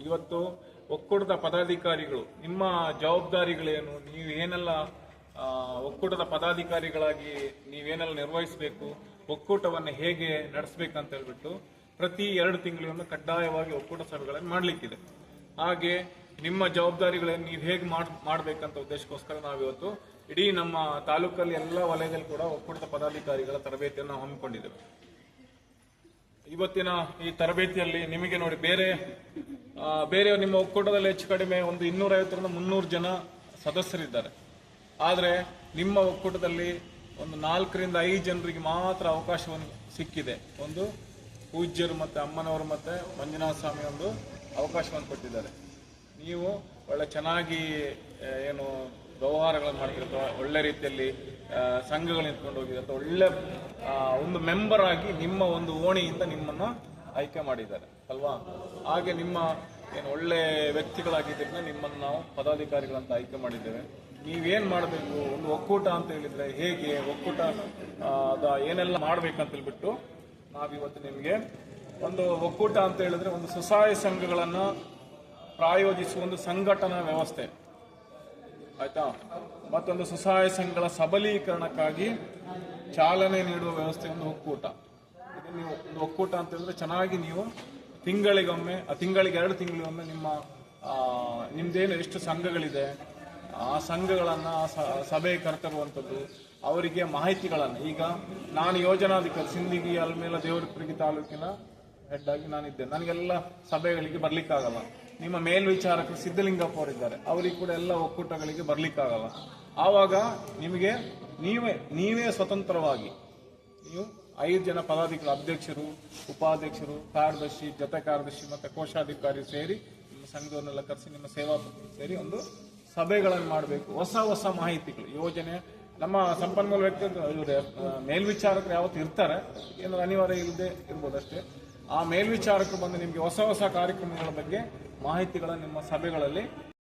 ಇವತ್ತು ಒಕ್ಕೂಟದ ಪದಾಧಿಕಾರಿಗಳು ನಿಮ್ಮ ಜವಾಬ್ದಾರಿಗಳೇನು, ನೀವೇನೆಲ್ಲ ಒಕ್ಕೂಟದ ಪದಾಧಿಕಾರಿಗಳಾಗಿ ನೀವೇನೆಲ್ಲ ನಿರ್ವಹಿಸಬೇಕು, ಒಕ್ಕೂಟವನ್ನು ಹೇಗೆ ನಡೆಸಬೇಕಂತ ಹೇಳ್ಬಿಟ್ಟು ಪ್ರತಿ 2 ತಿಂಗಳಿಗೊಮ್ಮೆ ಕಡ್ಡಾಯವಾಗಿ ಒಕ್ಕೂಟ ಸಭೆಗಳನ್ನು ಮಾಡಲಿಕ್ಕಿದೆ. ಹಾಗೆ ನಿಮ್ಮ ಜವಾಬ್ದಾರಿಗಳನ್ನು ನೀವು ಹೇಗೆ ಮಾಡಬೇಕಂತ ಉದ್ದೇಶಕ್ಕೋಸ್ಕರ ನಾವಿವತ್ತು ಇಡೀ ನಮ್ಮ ತಾಲೂಕಲ್ಲಿ ಎಲ್ಲ ವಲಯದಲ್ಲಿ ಕೂಡ ಒಕ್ಕೂಟದ ಪದಾಧಿಕಾರಿಗಳ ತರಬೇತಿಯನ್ನು ನಾವು ಹಮ್ಮಿಕೊಂಡಿದ್ದೇವೆ. ಇವತ್ತಿನ ಈ ತರಬೇತಿಯಲ್ಲಿ ನಿಮಗೆ ನೋಡಿ ಬೇರೆ ನಿಮ್ಮ ಒಕ್ಕೂಟದಲ್ಲಿ ಹೆಚ್ಚು ಕಡಿಮೆ ಒಂದು 250ರಿಂದ 300 ಜನ ಸದಸ್ಯರಿದ್ದಾರೆ. ಆದರೆ ನಿಮ್ಮ ಒಕ್ಕೂಟದಲ್ಲಿ ಒಂದು 4ರಿಂದ 5 ಜನರಿಗೆ ಮಾತ್ರ ಅವಕಾಶವನ್ನು ಸಿಕ್ಕಿದೆ. ಒಂದು ಪೂಜ್ಯರು ಮತ್ತೆ ಅಮ್ಮನವರು ಮತ್ತೆ ಮಂಜುನಾಥ ಸ್ವಾಮಿ ಒಂದು ಅವಕಾಶವನ್ನು ಕೊಟ್ಟಿದ್ದಾರೆ. ನೀವು ಒಳ್ಳೆ ಚೆನ್ನಾಗಿ ಏನು ವ್ಯವಹಾರಗಳನ್ನು ಮಾಡ್ತಿರ್ತಾರೆ, ಒಳ್ಳೆ ರೀತಿಯಲ್ಲಿ ಸಂಘಗಳು ನಿಂತ್ಕೊಂಡು ಹೋಗಿದೆ ಅಂತ ಒಳ್ಳೆ ಒಂದು ಮೆಂಬರ್ ಆಗಿ ನಿಮ್ಮ ಒಂದು ಓಣಿಯಿಂದ ನಿಮ್ಮನ್ನು ಆಯ್ಕೆ ಮಾಡಿದ್ದಾರೆ ಅಲ್ವಾ. ಹಾಗೆ ನಿಮ್ಮ ಏನು ಒಳ್ಳೆ ವ್ಯಕ್ತಿಗಳಾಗಿದ್ದರಿಂದ ನಿಮ್ಮನ್ನು ನಾವು ಪದಾಧಿಕಾರಿಗಳಂತ ಆಯ್ಕೆ ಮಾಡಿದ್ದೇವೆ. ನೀವೇನು ಮಾಡಬೇಕು, ಒಂದು ಒಕ್ಕೂಟ ಅಂತ ಹೇಳಿದ್ರೆ ಹೇಗೆ, ಒಕ್ಕೂಟ ಏನೆಲ್ಲ ಮಾಡ್ಬೇಕಂತ ಹೇಳ್ಬಿಟ್ಟು ನಾವಿವತ್ತು ನಿಮಗೆ ಒಂದು ಒಕ್ಕೂಟ ಅಂತ ಹೇಳಿದ್ರೆ ಒಂದು ಸ್ವಸಹಾಯ ಸಂಘಗಳನ್ನು ಪ್ರಾಯೋಜಿಸುವ ಒಂದು ಸಂಘಟನಾ ವ್ಯವಸ್ಥೆ ಆಯ್ತಾ, ಮತ್ತೊಂದು ಸ್ವಸಹಾಯ ಸಂಘಗಳ ಸಬಲೀಕರಣಕ್ಕಾಗಿ ಚಾಲನೆ ನೀಡುವ ವ್ಯವಸ್ಥೆ ಒಂದು ಒಕ್ಕೂಟ. ನೀವು ಒಂದು ಒಕ್ಕೂಟ ಅಂತ ಹೇಳಿದ್ರೆ ಚೆನ್ನಾಗಿ ನೀವು ತಿಂಗಳಿಗೆ 2 ತಿಂಗಳಿಗೊಮ್ಮೆ ನಿಮ್ದೇನು ಎಷ್ಟು ಸಂಘಗಳಿದೆ ಆ ಸಂಘಗಳನ್ನು ಸಭೆ ಕರೆತರುವಂಥದ್ದು, ಅವರಿಗೆ ಮಾಹಿತಿಗಳನ್ನು. ಈಗ ನಾನು ಯೋಜನಾಧಿಕಾರಿ ಸಿಂದಗಿ ಅಲ್ಮೇಲ ದೇವರಪುರಗಿ ತಾಲೂಕಿನ ಹೆಡ್ ಆಗಿ ನಾನಿದ್ದೇನೆ. ನನಗೆಲ್ಲ ಸಭೆಗಳಿಗೆ ಬರ್ಲಿಕ್ಕಾಗಲ್ಲ. ನಿಮ್ಮ ಮೇಲ್ವಿಚಾರಕರು ಸಿದ್ದಲಿಂಗಪ್ಪ ಅವರಿದ್ದಾರೆ, ಅವರಿಗೆ ಕೂಡ ಎಲ್ಲ ಒಕ್ಕೂಟಗಳಿಗೆ ಬರ್ಲಿಕ್ಕಾಗಲ್ಲ. ಆವಾಗ ನಿಮಗೆ ನೀವೇ ಸ್ವತಂತ್ರವಾಗಿ ನೀವು 5 ಜನ ಪದಾಧಿಕಾರಿ, ಅಧ್ಯಕ್ಷರು, ಉಪಾಧ್ಯಕ್ಷರು, ಕಾರ್ಯದರ್ಶಿ, ಜೊತೆ ಕಾರ್ಯದರ್ಶಿ ಮತ್ತೆ ಕೋಶಾಧಿಕಾರಿ ಸೇರಿ ನಿಮ್ಮ ಸಂಘವನ್ನೆಲ್ಲ ಕರೆಸಿ ನಿಮ್ಮ ಸೇವಾ ಸೇರಿ ಒಂದು ಸಭೆಗಳನ್ನು ಮಾಡಬೇಕು. ಹೊಸ ಮಾಹಿತಿಗಳು, ಯೋಜನೆ, ನಮ್ಮ ಸಂಪನ್ಮೂಲ ವ್ಯಕ್ತಿ ಮೇಲ್ವಿಚಾರಕರು ಯಾವತ್ತು ಇರ್ತಾರೆ, ಏನು ಅನಿವಾರ್ಯ ಇಲ್ಲದೆ ಇರ್ಬೋದಷ್ಟೇ. ಆ ಮೇಲ್ವಿಚಾರಕರು ಬಂದು ನಿಮಗೆ ಹೊಸ ಕಾರ್ಯಕ್ರಮಗಳ ಬಗ್ಗೆ ಮಾಹಿತಿಗಳನ್ನು ನಿಮ್ಮ ಸಭೆಗಳಲ್ಲಿ